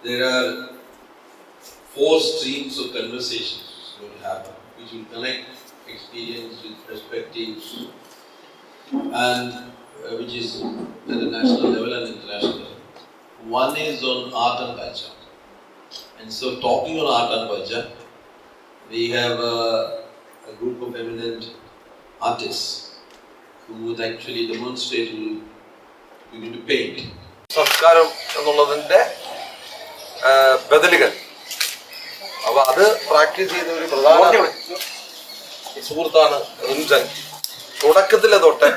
there are 4 streams of conversations going to happen, which will connect experience with perspectives, and which is at the national level and international level. One is on art and culture. And so, talking on art and culture, we have a group of eminent artists who would actually demonstrate, who are going to paint. സംസ്കാരം എന്നുള്ളതിൻ്റെ ബദലുകൾ, അപ്പോൾ അത് practice ചെയ്ത ഒരു പ്രധാന സുഹൃത്താണ് റിൻസൻ. തുടക്കത്തിലെ തൊട്ട്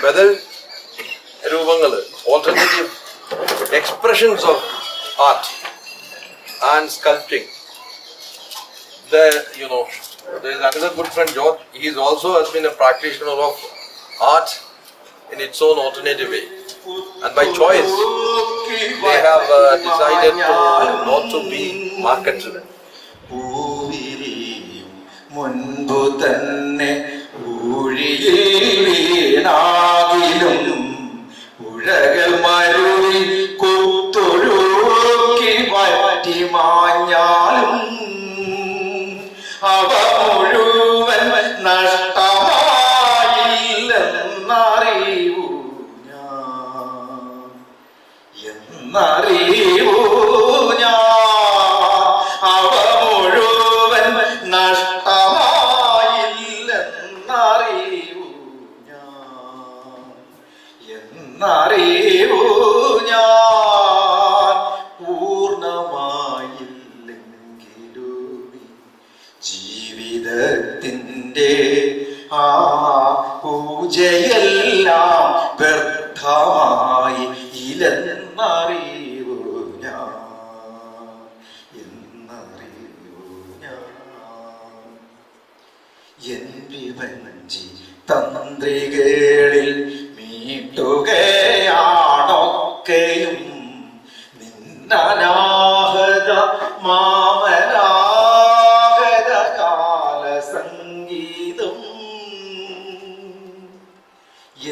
ബദൽ രൂപങ്ങൾ, alternative expressions of art and sculpting. There is another good friend, George. He also has been a practitioner of art in its own alternative way. And by choice, they have decided not to be market-driven. ഉഴകൾ മരുതി കുത്തൊഴുക്കി പറ്റി മാഞ്ഞാലും അവ മുഴുവൻ നഷ്ടമായില്ലെന്നറിവൂ ഞാൻ അവ മുഴുവൻ നഷ്ടമായില്ലെന്നറിവൂ എന്നറിവൂ ഞാൻ. പൂർണ്ണമായില്ലെങ്കിലും ജീവിതത്തിൻ്റെ ആ പൂജയെല്ലാം വ്യർത്ഥമായി ഇല്ലെന്നറിവൂ ഞാൻ. എൻ വിവഞ്ചി തന്ത്രികളിൽ മീട്ടുകയാണൊക്കെയും നിന്നനാഹത മാമനാഹത കാലസംഗീതം.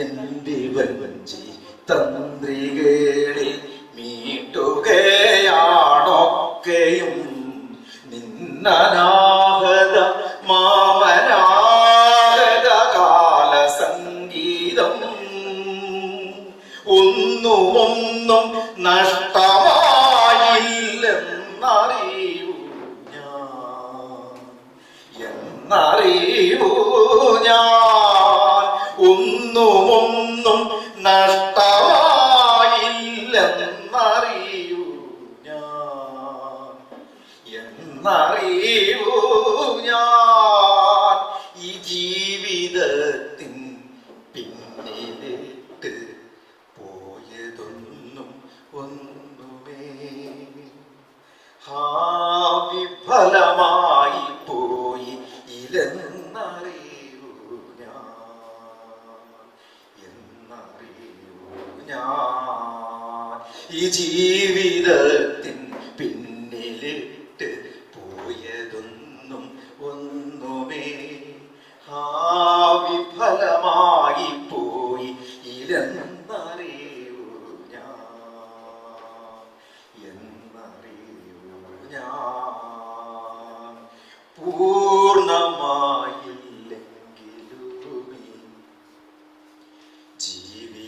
എൻ വിവഞ്ചി തന്ത്രികളിൽ മീട്ടുകയാണൊക്കെയും നിന്നനാഹത മാമനാഹത കാലസംഗീതം. ഒന്നും നഷ്ടമായില്ലെന്നറിവൂ ഞാൻ. ഒന്നും നഷ്ടമായില്ലെന്നറിവൂ ഞാൻ. ഈ ജീവിതത്തിൻ പിന്നിലിട്ട് പോയതൊന്നും ഒന്നുമേ വിഫലമായി പോയി ഇല്ലെന്നറിയൂ ഞാൻ. ഈ ജീവിതത്തിൻ പിന്നിലിട്ട് പോയതൊന്നും ഒന്നുമേ വിഫലമായി പോയി ഇല്ലെന്നറിയൂ ഞാൻ. പൂർണ്ണമായില്ലെങ്കിലും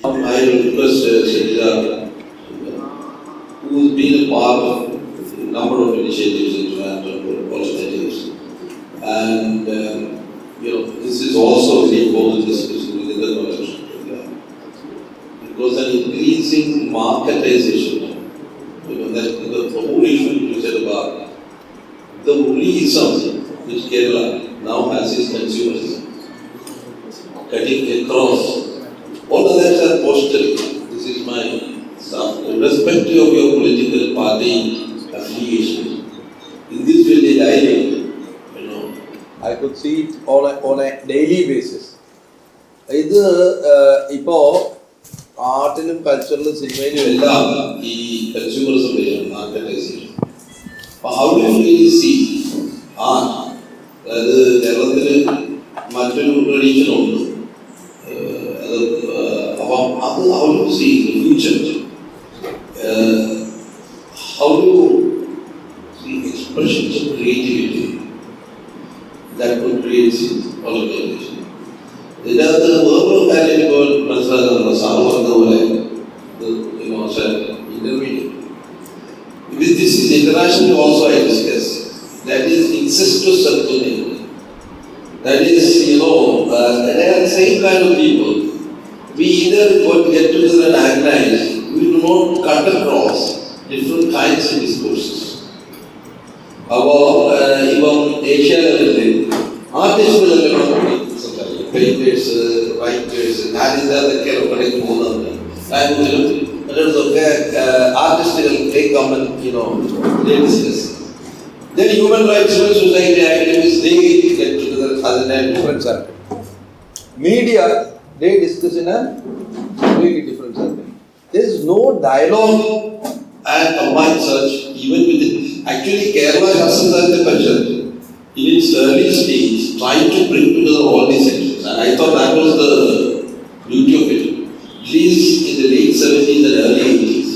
I will request Sharida, who has been a part of a number of initiatives in Trivandrum alternatives, and this is also very important discussion within the collection, because an increasing marketization, that the whole issue you said about the reason which Kerala now has its consumers cutting across. All of that are posted. This is my stuff. Irrespective of your political party affiliation, in this village I live, I could see it on a daily basis. ഇത് ഇപ്പോൾ ആർട്ടിനും കൾച്ചറിലും സിനിമയിലും എല്ലാം ഈ consumerism വരികയാണ്, marketisation. അപ്പോൾ how do you really see art? അതായത് കേരളത്തിൽ മറ്റൊരു ട്രഡീഷനുണ്ട്, അപ്പം അത് how do see the future? How do ഇതിനകത്ത് വേറൊരു കാര്യം ഇപ്പോൾ മനസ്സിലാക്കുന്നത് സാറ് പറഞ്ഞതുപോലെ intermediate. With this is international also I discuss. That is incestuous ceremony. That is, they are the same kind of people. We either get together and agonize, we do not cut across different kinds of discourses. About even Asia level, artists painters, writers, ആദ്യത്തെ കടയിൽ പോകുന്നുണ്ട്. ആർട്ടിസ്റ്റുകൾ come and they discuss. Then human rights society activists, they get together as a different circle. Media, they discuss in a completely different circle. There is no dialogue and combined search even within. Actually, Kerala Vikalp Sangam in its early stage tried to bring together all these sections, and I thought that was the beauty of it. At least in the late 70s and early 80s.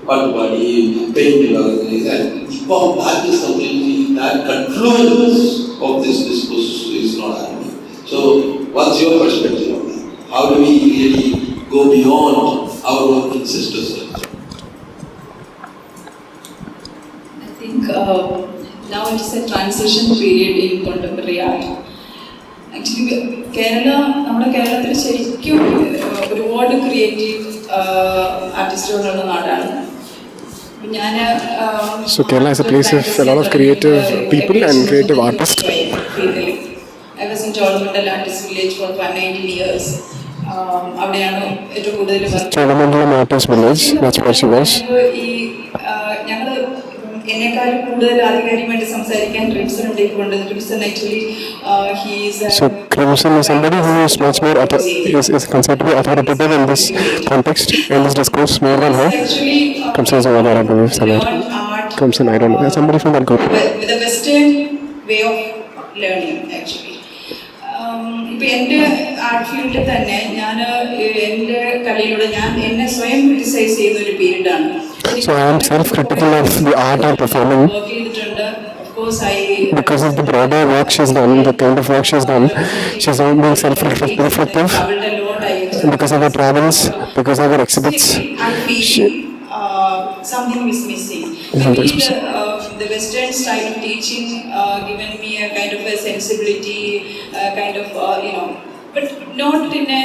പാട്ടുപാടി paint ഇപ്പോൾ that is completely, that confluence of this discourse is not happening. So what's your perspective on that? How do we really go beyond our own ancestors? I think now it is a transition period in contemporary art. Actually, നമ്മുടെ കേരളത്തിൽ ശരിക്കും ഒരുപാട് creative ആർട്ടിസ്റ്റുകളുള്ള നാടാണ്. So Kerala is a place of a lot of creative people and creative artists. I was in Cholamandalam Artist Village for 118 years. അവിടെയാണ് ഏറ്റവും കൂടുതൽ Cholamandalam Artist Village, that's where she was. ഞങ്ങൾ എന്നെക്കാളും കൂടുതൽ ആധികാരികമായിട്ട് സംസാരിക്കാൻ ക്രിംസൺ ഉണ്ടെങ്കിൽ crimson actually So Crimson is somebody who is much more is considered to be authoritative in this context, in this discourse, more than her. Crimson is over there, I believe, somewhere. Crimson, I don't know, somebody from that group. With a Western way of learning, actually. ഇപ്പം എൻ്റെ art ഫീൽഡിൽ തന്നെ ഞാൻ എൻ്റെ കലയിലൂടെ ഞാൻ എന്നെ സ്വയം criticise ചെയ്യുന്ന ഒരു പീരീഡാണ്. So I am self-critical of the art I'm performing. Because of the broader work she's done, the kind of work she's done, she's not being self-reflective. Because of her travels, because of her exhibits, something is missing. The Western style of teaching given me a kind of a sensibility, kind of but not in a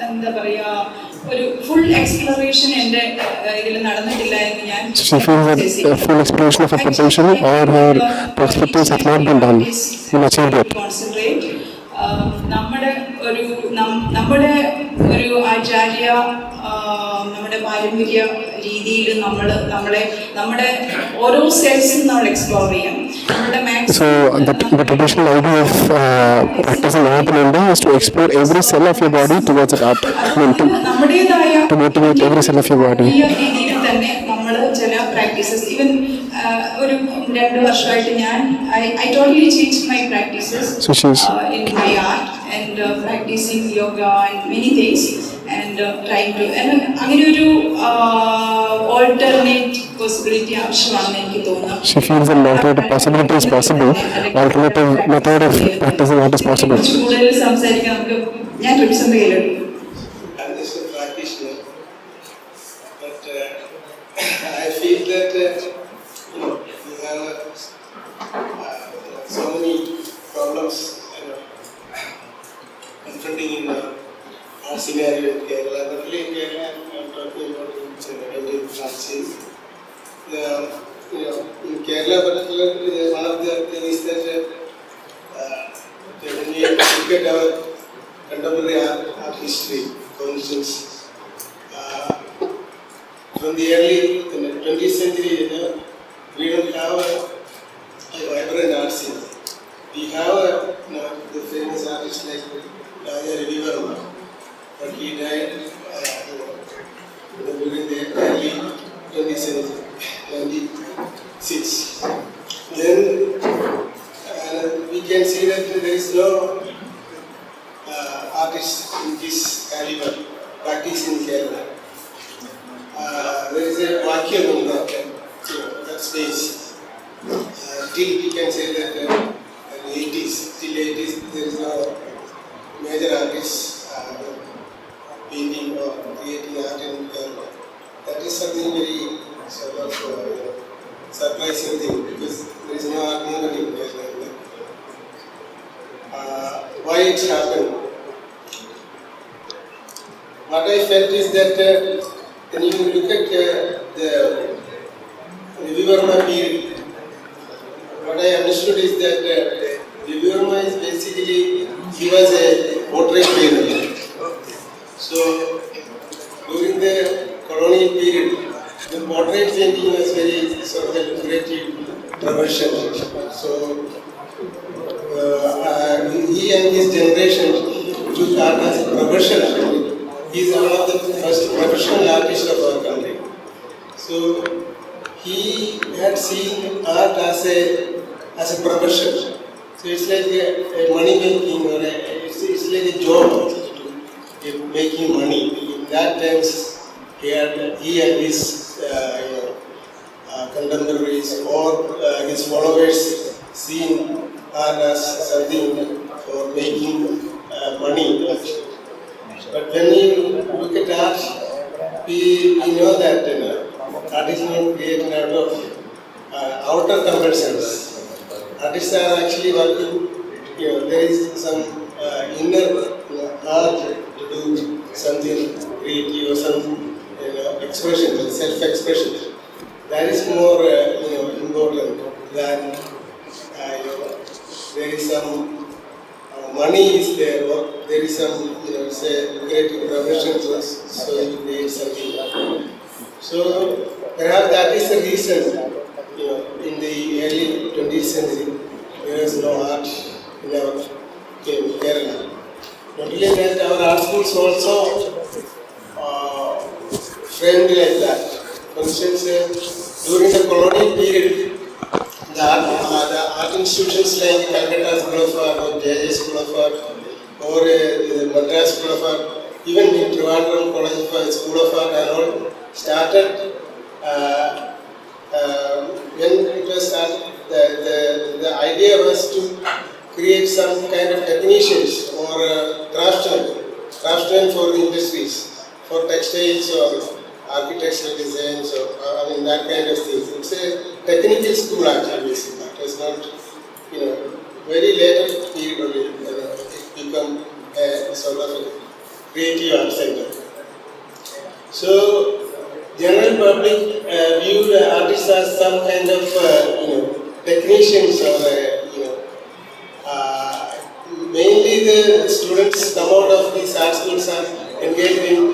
എന്താ പറയാ ഒരു full exploration എൻ്റെ ഇതിൽ നടന്നിട്ടില്ല എന്ന് ഞാൻ. She feels that a full exploration of her potential or her perspectives have not been done in achieved yet. നമ്മുടെ ഒരു ആചാര്യ നമ്മുടെ പാരമ്പര്യ രീതിയിൽ നമ്മുടെ ഓരോ സെൽസും നമ്മൾ എക്സ്പ്ലോർ ചെയ്യാം. So the traditional idea of practicing art in India is to explore every cell of your body towards that art. To motivate every cell of your body. രീതിയിൽ തന്നെ നമ്മൾ ചില പ്രാക്ടീസസ് ഈവൻ ഒരു 2 വർഷമായിട്ട് ഞാൻ I totally changed my practices in my art and practicing yoga and many things and trying to അങ്ങനെ ഒരു alternate possibility ആവശ്യമാണെന്ന് എനിക്ക് തോന്നുന്നു. She feels an alternative possibility is possible. Alternative method of practicing art is possible. കൂടുതൽ സംസാരിക്കാൻ നമുക്ക് ഞാൻ ട്രിപ്സിന്റെ കയ്യിലുണ്ട്. I feel that you have so many problems confronting in our scenario in Kerala. Not only in Kerala, I'm talking about in Francis. In Kerala, particularly, one of the things is that when we look at our contemporary art history, for instance, from the early 20th century, we don't have a vibrant art scene. We have the famous artists like Raja Ravi Verma, but he died during the early 20th century, 96. Then we can see that there is no artist in this caliber practice in Kerala. There is a vacuum in that space. still we can say that in the 80s, till 80s, there is no major artists painting or creating art in Kerala. That is something very sort of surprising thing, because there is no art movement in Kerala. Why it happened? What I felt is that when you look at the Ravivarma period, what I understood is that Ravivarma is basically, he was a portrait painter. So during the colonial period, the portrait painting was very sort of a lucrative profession. So he and his generation took art as a profession. He is one of the first professional artists of our country. So he had seen art as a profession. So it's like a money making, or it's like a job to making money. In that times, he and his contemporaries or his followers seen art as something for making money. But when you look at art, we know that art is not created out of outer compulsions. Artists are actually working, there is some inner art to do something creative or some expression, self-expression. That is more important than there is some money is there, or there is some say creative profession, so you create something. So perhaps that is the reason in the early 20th century there was no art in our Kerala. Not only that, our art schools also framed like that. For instance, during the colonial period, the art institutions like Calcutta School of Art or JJ School of Art or the Madras School of Art, even in Trivandrum College of School of Art and all, started when it was started, the idea was to create some kind of technicians or craftsmen for the industries, for textiles or architectural designs or that kind of things. It's a technical school actually, basically. It was not, very later period only, it become a sort of a creative art center. So, general public viewed artists as some kind of, technicians or, mainly the students come out of these art schools are engaged in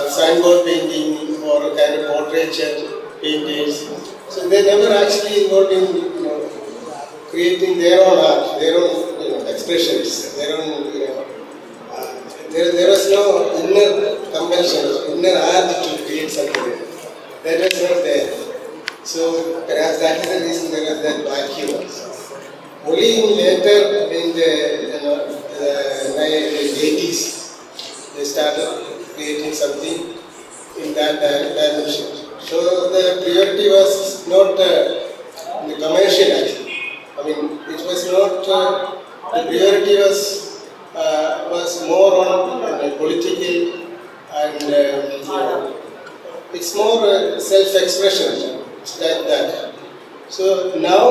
signboard painting or kind of portraiture paintings. So they never actually involved in creating their own art, their own expressions, their own there was no inner compulsion, inner art to create something. That was not there. So perhaps that is the reason there was that vacuum. Only in later, in the 80s, they started creating something in that dimension. So the priority was not the commercial actually. It was not, the priority was more on political and it's more self-expression. It's like that. So now,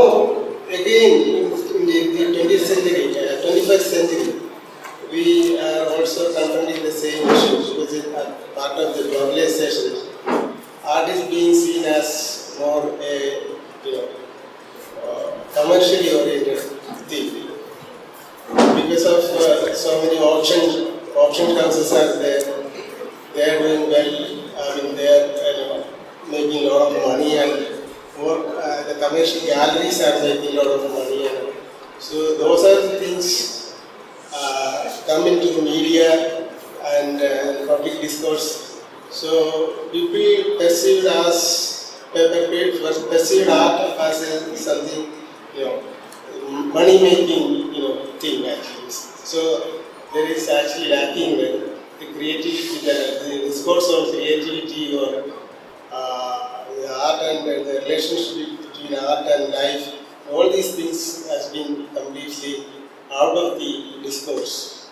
again, in the 20th century, 21st century, we are also confronting the same issue because it's part of the globalization. Art is being seen as more a commercially oriented thing. Because of so many auction houses are there, they are doing well. They are making a lot of money, and the commercial galleries are making a lot of money. So those are the things come into the media and public discourse. So people perceived art as something money making thing actually. So there is actually lacking the creativity, the discourse on creativity or the art and the relationship between art and life, all these things has been completely out of the discourse.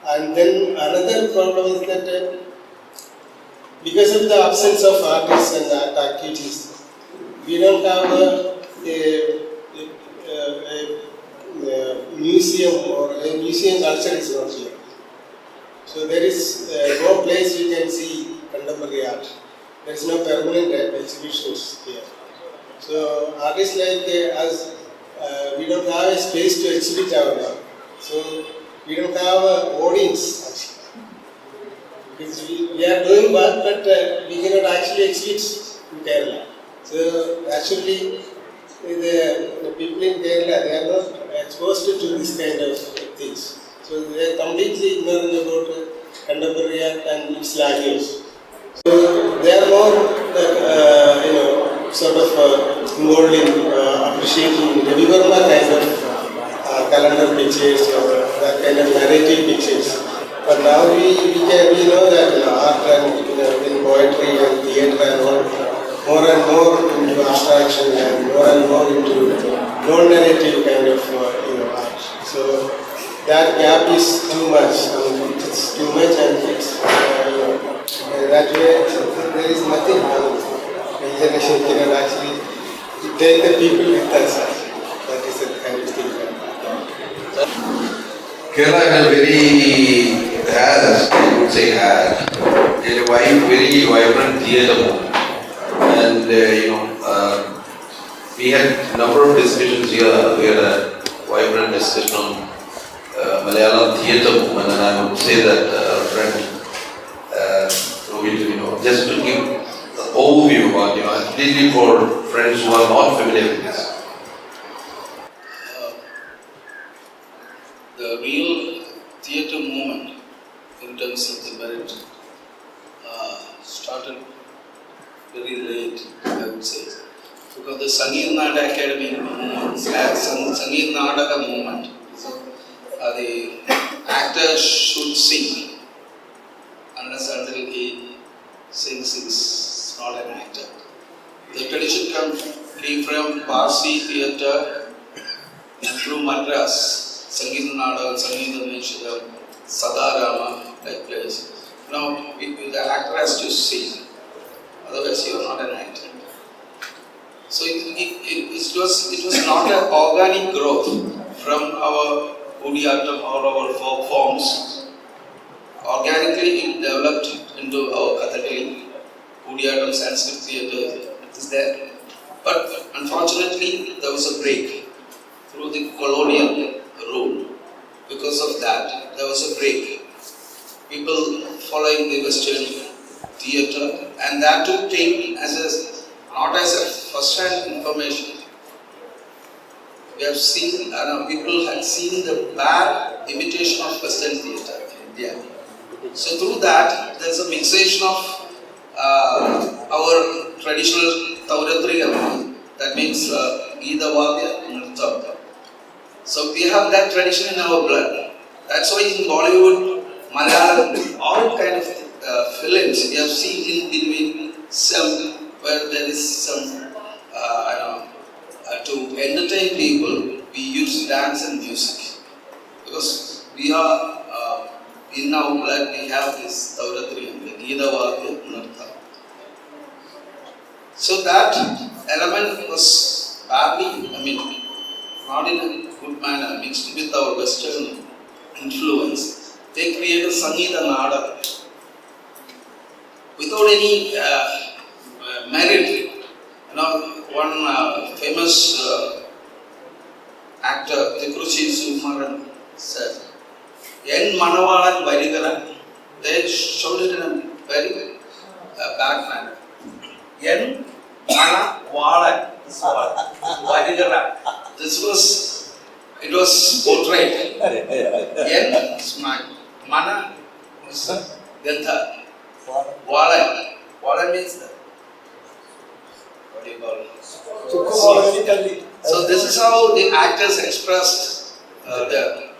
And then another problem is that because of the absence of artists and art activities, we don't have a museum, or a museum culture is not here. So there is no place you can see contemporary art. There is no permanent exhibitions here. So artists like us, we don't have a space to exhibit our work. So we don't have an audience actually. Because we are doing work, but we cannot actually exhibit in Kerala. So actually, the people in Kerala, they are not exposed to this kind of things. So they are completely ignorant about contemporary art and its language. So they are more, sort of involved in appreciating Ravi Verma kind of calendar pictures or that kind of narrative pictures. But now we know that art and in poetry and theatre and all, more and more into abstraction and more into non-narrative kind of art. So that gap is too much. It's too much, and it's that way there is nothing wrong. The generation cannot actually take the people with us. That is the kind of thing. Kerala has, I would say had, a very vibrant theatre. And we had a number of discussions here. We had a vibrant discussion on Malayalam theatre movement, and I would say that friend, just to give the overview about, completely for friends who are not familiar with this. The real theatre movement in terms of the merit started very late, I would say. Because the Sangeet Nada Academy movement, Sangeet Nadaka movement, the actor should sing. Unless until he sings, he's not an actor. The tradition came from Parsi theatre and through Madras. Sangeet Nada, Sangeet Nishadam, Sadarama, like plays. Now, the actor has to sing, otherwise you are not an actor. So it was not an organic growth from our Budiyatam or our folk forms. Organically it developed into our Kathakali, Budiyatam, Sanskrit theatre is there. But unfortunately there was a break through the colonial rule. Because of that, there was a break. People following the Western theatre, and that too came as not as a first-hand information. We have seen, people had seen the bad imitation of Western theatre in India. So through that, there is a mixation of our traditional Tauratriyam, that means Gita Vadya Nirta. So we have that tradition in our blood. That's why in Bollywood, Malayalam, all kind of films we have seen in between some where there is some to entertain people, we use dance and music because we are in our blood we have this Tauratriyam, the Gita Vadya Nirta. So that element was badly, not in a good manner, mixed with our Western influence. They created Sangeeta Nada without any merit. One famous actor, Tikruchi Sumaran, said, "En Manavalan Varigara." They showed it in a very bad manner. En Manavalan Varigara. It was portrayed. Yen is Mana is Gantha. Vala means that. What do you call it? So this is how the actors expressed there.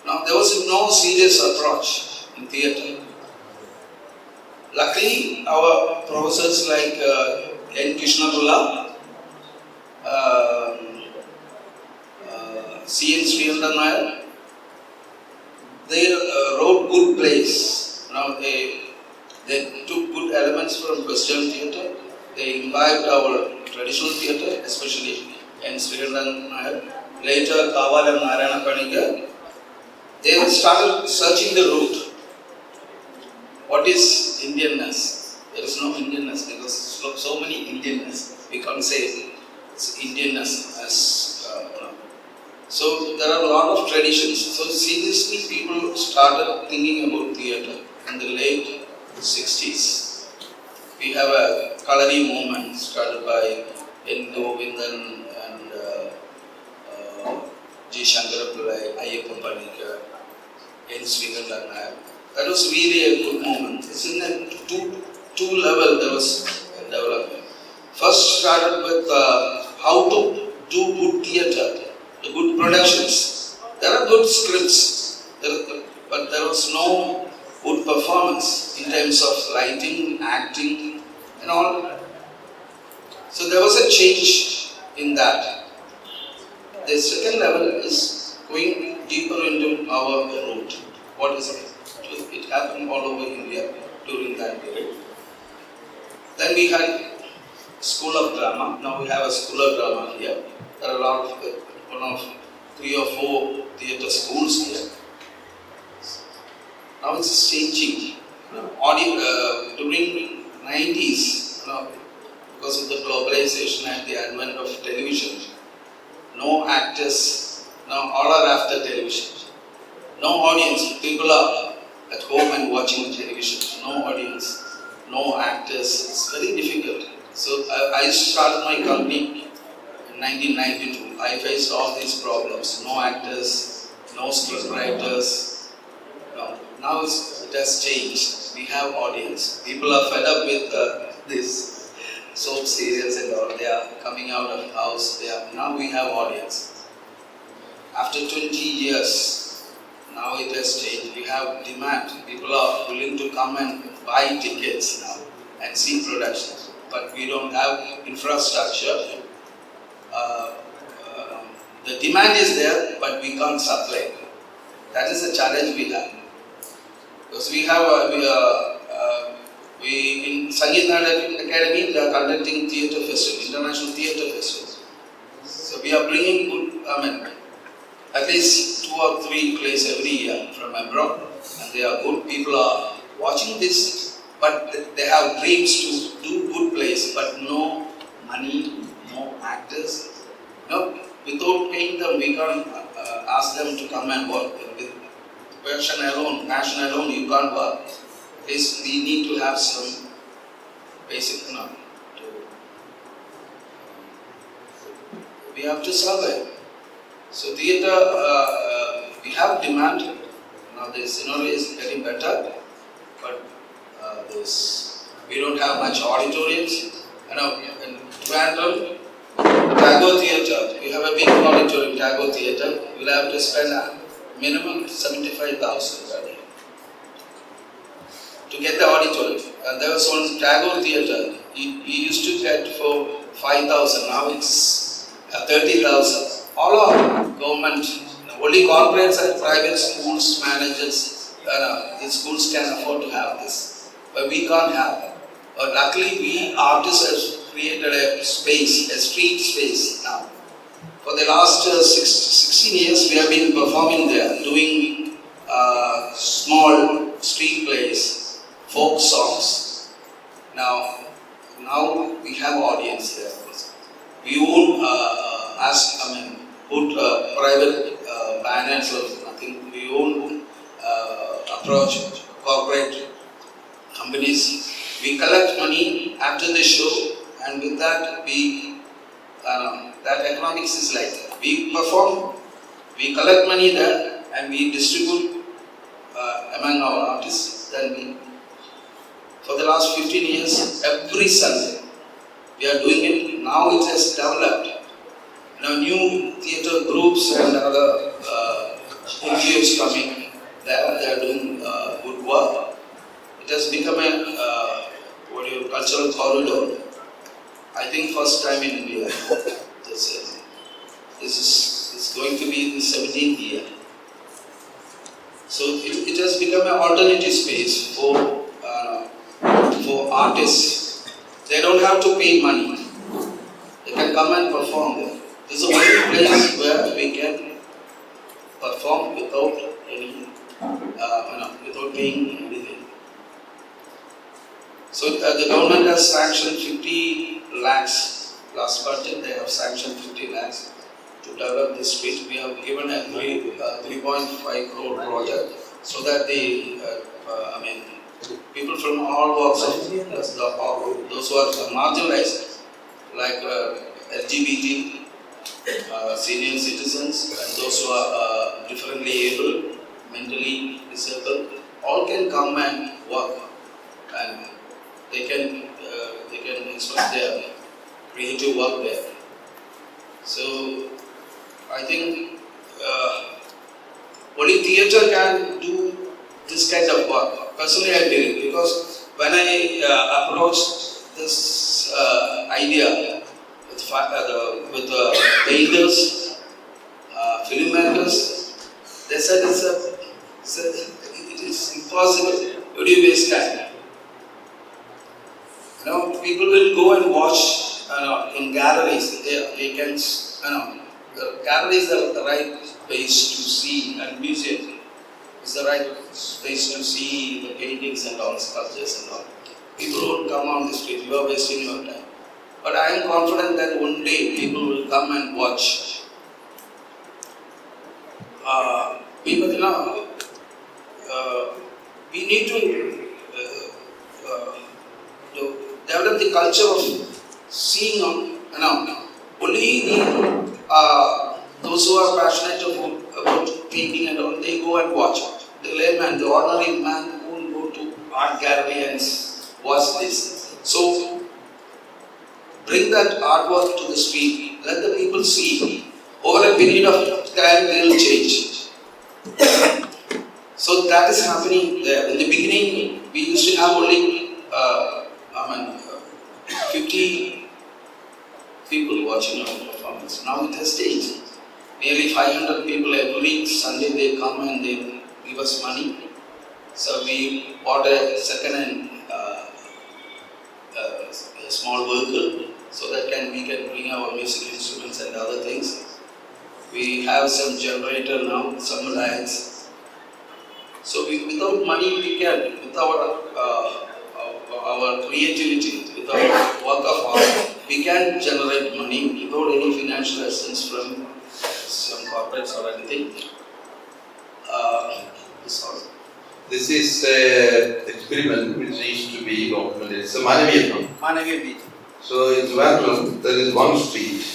Now there was no serious approach in theatre. Luckily, our professors like N. Krishnapula, C.N. Srirandan Nair, they wrote good plays. They took good elements from Western theatre. They imbibed our traditional theatre, especially N. Srirandan Nair. Later, Kaval and Narayana Panikar. They started searching the root. What is Indianness? There is no Indianness because so many Indianness. We can't say it's Indianness as. So there are a lot of traditions. So seriously, people started thinking about theatre in the late 60s. We have a Kalari movement started by N. Govindan and G. Shankarapillai, Ayyappa Panikar, N. Srirandan Nair. That was really a good movement. It's in a two level there was development. First started with how to do good theatre, the good productions. There are good scripts, but there was no good performance in terms of lighting, acting and all. So there was a change in that. The second level is going deeper into our root. What is it? It happened all over India during that period. Then we had School of Drama. Now we have a School of Drama here. There are a lot of, 3 or 4 theatre schools here. Now it's changing. During 90s, because of the globalization and the advent of television, no actors, now all are after television. No audience, people are at home and watching television. No audience, no actors, it's very difficult. So I started my company in 1992. I faced all these problems. No actors, no scriptwriters. No. Now it has changed. We have audience. People are fed up with this soap serials and all. They are coming out of the house. Now we have audience. After 20 years, now it has changed. We have demand. People are willing to come and buy tickets now and see productions. But we don't have infrastructure. The demand is there, but we can't supply. That is the challenge we have. Because we have in Sangeet Natak Academy, they are conducting theatre festival, international theatre festival. So we are bringing good, at least 2 or 3 plays every year from abroad, and they are good. People are watching this, but they have dreams to do good plays, but no money, no actors. Without paying them, we can't ask them to come and work. With passion alone, you can't work. We need to have some basic we have to survive. So theatre, we have demand. Now the scenario is getting better, but we don't have much auditoriums. In Trivandrum, Tagore Theatre, we have a big auditorium, Tagore Theatre. We'll have to spend a minimum 75,000 per day to get the auditorium. And there was one Tagore Theatre, he used to get for 5,000, now it's 30,000. All are government, only corporates and private schools, managers, the schools can afford to have this. But we can't have it. But luckily, we artists have created a space, a street space now. For the last 16 years, we have been performing there, doing small street plays, folk songs. Now we have audience there. We won't put private banners or nothing. We won't approach corporate companies. We collect money after the show, and with that that economics is like we perform, we collect money there, and we distribute among our artists. Then for the last 15 years, every Sunday we are doing it. Now it has developed. New theatre groups and other NGOs coming there. They are doing good work. It has become a cultural corridor. I think first time in India. This is going to be in the 17th year. So it has become an alternative space for artists. They don't have to pay money. They can come and perform there. This is the only place where we can perform without any, without paying anything. So the government has sanctioned 50 lakhs. Last budget they have sanctioned 50 lakhs to develop this street. We have given a 3.5 crore project so that people from all walks of those who are marginalized, like LGBT, senior citizens, and those who are differently able, mentally disabled, all can come and work, and they can express their creative work there. So I think only theatre can do this kind of work. Personally, I believe, because when I approached this idea with painters, filmmakers, they said it is impossible. How do you waste time? People will go and watch in galleries. They can, galleries are the right place to see, and museum is the right place to see the paintings and all, sculptures and all. People won't come on the street. You are wasting your time. But I am confident that one day people will come and watch. People, we need to develop the culture of seeing, only those who are passionate about painting and all, they go and watch. The layman, the ordinary man won't go to art gallery and watch this. So bring that artwork to the street, let the people see. Over a period of time, they will change. So that is happening there. In the beginning, we used to have only 50 people watching our performance. Now it has changed. Nearly 500 people every Sunday they come and they give us money. So we bought a second-hand small vehicle so that we can bring our music instruments and other things. We have some generator now, some lights. So without money we can, with our creativity, with our work of art, we can generate money without any financial assistance from some corporates or anything. This is an experiment which needs to be documented. It's a Manaviya beach. So in Trivandrum, there is one street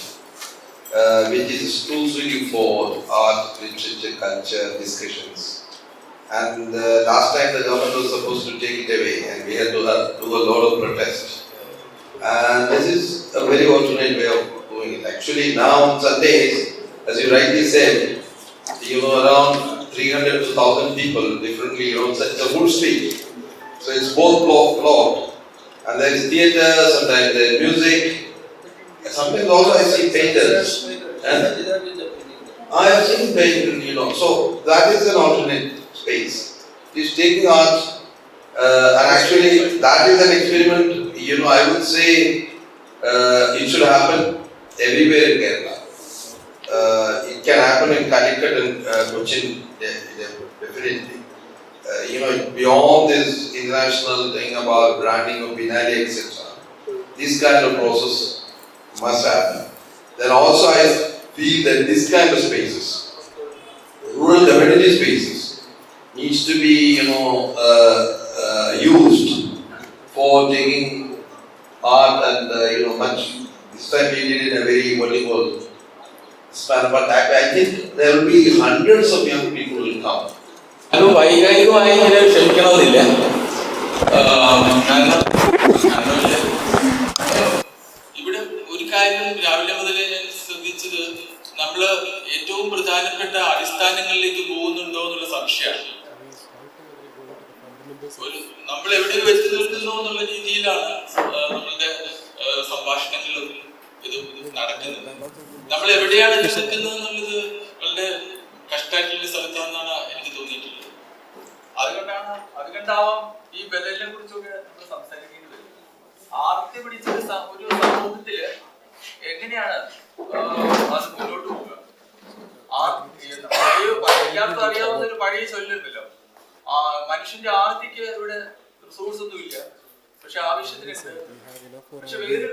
which is exclusively for art, literature, culture, discussions. And last time the government was supposed to take it away and we had to do a lot of protest. And this is a very alternate way of doing it. Actually now on Sundays, as you rightly said, around 300 to 1,000 people differently, it's a full street. So it's both blocked. And there is theatre, sometimes there is music. Sometimes also I see painters. And I have seen painters, so that is an alternate space. It's taking art, and actually that is an experiment, I would say it should happen everywhere in Kerala. It can happen in Calicut and Cochin, definitely. Beyond this international thing about branding of Binali, etc., this kind of process must happen. Then also I feel that this kind of spaces, rural community spaces, needs to be used for taking art and much. This time we did it in a very span, but I think there will be hundreds of young people will come. വൈകാരികമായി ഇങ്ങനെ ക്ഷമിക്കണമെന്നില്ല. ഇവിടെ ഒരു കാര്യം രാവിലെ മുതലേ ഞാൻ ശ്രദ്ധിച്ചത്, നമ്മൾ ഏറ്റവും പ്രധാനപ്പെട്ട അടിസ്ഥാനങ്ങളിലേക്ക് പോകുന്നുണ്ടോ എന്നുള്ള സംശയമാണ്. നമ്മൾ എവിടെ വെച്ച് നിൽക്കുന്നു എന്നുള്ള രീതിയിലാണ് നമ്മളുടെ സംഭാഷണങ്ങളും ഇത് നടക്കുന്നത്. നമ്മൾ എവിടെയാണ് നിൽക്കുന്നത് എന്നുള്ളത് വളരെ കഷ്ടമായിട്ടുള്ള സ്ഥലത്താണെന്നാണ് എനിക്ക് തോന്നിയിട്ടുള്ളത്. അതുകൊണ്ടാവാം ഈ ബദലിനെ കുറിച്ചൊക്കെ നമ്മൾ സംസാരിക്കേണ്ടി വരും. ആർത്തി പിടിച്ച ഒരു സമൂഹത്തില് എങ്ങനെയാണ് അത് മുന്നോട്ട് പോവുക? എല്ലാവർക്കും അറിയാവുന്ന ഒരു പഴയ ചൊല്ലുണ്ടല്ലോ, മനുഷ്യന്റെ ആർത്തിക്ക് ഇവിടെ റിസോഴ്സ് ഒന്നും ഇല്ല, പക്ഷെ ആവശ്യത്തിനുണ്ട്. പക്ഷെ വേറെ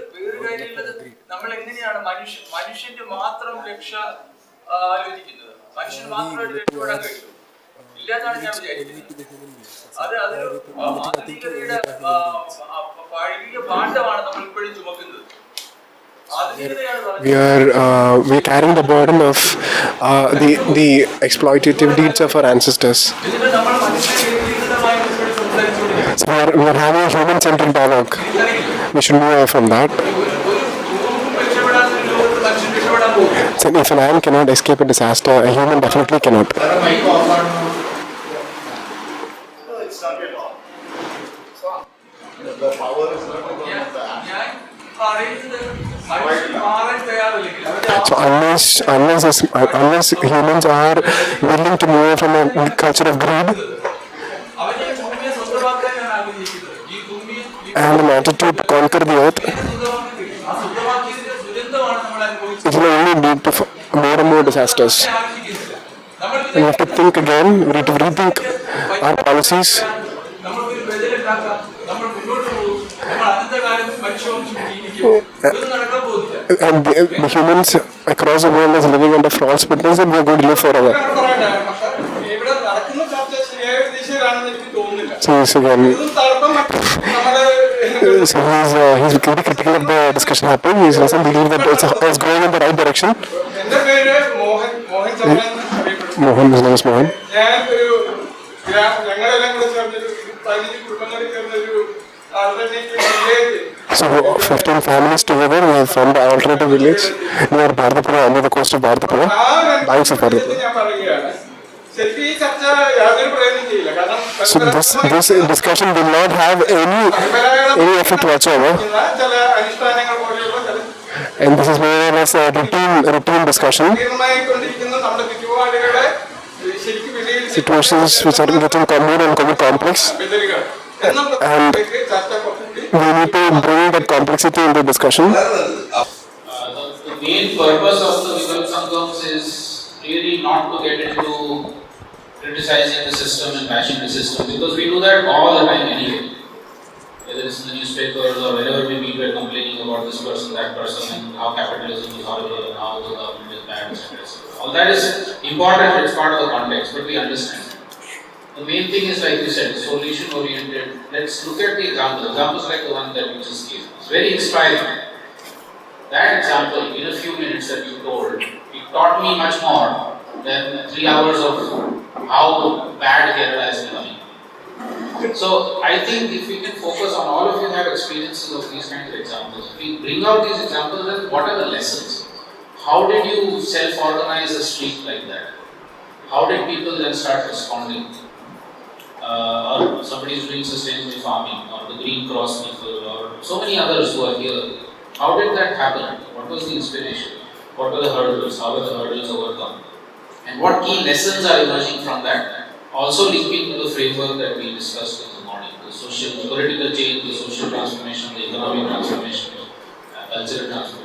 കാര്യമുള്ളത്, നമ്മൾ എങ്ങനെയാണ് മനുഷ്യന്റെ മാത്രം രക്ഷ ആലോചിക്കുന്നത്? മനുഷ്യന് മാത്രമായിട്ട് രക്ഷപ്പെടാൻ കഴിയും ഇല്ലാന്നാണ് ഞാൻ വിചാരിക്കുന്നത്. അതൊരു ആധുനികതയുടെ പഴകിയ ഭാണ്ഡമാണ് നമ്മൾ ഇപ്പോഴും ചുമക്കുന്നത്. We're carrying the burden of the exploitative deeds of our ancestors. So we are having a human-centered dialogue. We should move away from that. So if an ant cannot escape a disaster, a human definitely cannot. So unless humans are willing to move from a culture of greed and an attitude to conquer the earth, it will only lead to more and more disasters. We have to think again, we need to rethink our policies. And the humans across the world is living under false pretense and we are going to live forever. So he's very critical of the discussion happening. He doesn't believe that it's going in the right direction. Mohan, his name is Mohan. So 15 families together, we have formed an alternative village near Bharatapura, under the coast of Bharatapura, banks of Bharatapura. So this discussion will not have any effect whatsoever. And this is more or less a routine discussion. Situations which are getting more and more complex. And we need to bring that complexity into discussion. The main purpose of the Vikalp Sangams is really not to get into criticizing the system and bashing the system, because we do that all the time anyway. Whether it's in the newspapers or wherever we meet, we're complaining about this person, that person, and how capitalism is horrible and how the government is bad, etc. All that is important, it's part of the context, but we understand. The main thing is, like you said, solution oriented. Let's look at the examples like the one that you just gave. It's very inspiring. That example, in a few minutes that you told, it taught me much more than 3 hours of how bad Kerala is becoming. So I think if we can focus on, all of you have experiences of these kinds of examples. If we bring out these examples, then what are the lessons? How did you self-organize a street like that? How did people then start responding? Or somebody is doing sustainable farming, or the Green Cross people, or so many others who are here. How did that happen? What was the inspiration? What were the hurdles? How were the hurdles overcome? And what key lessons are emerging from that? Also linking to the framework that we discussed in the morning, the political change, the social transformation, the economic transformation, cultural transformation.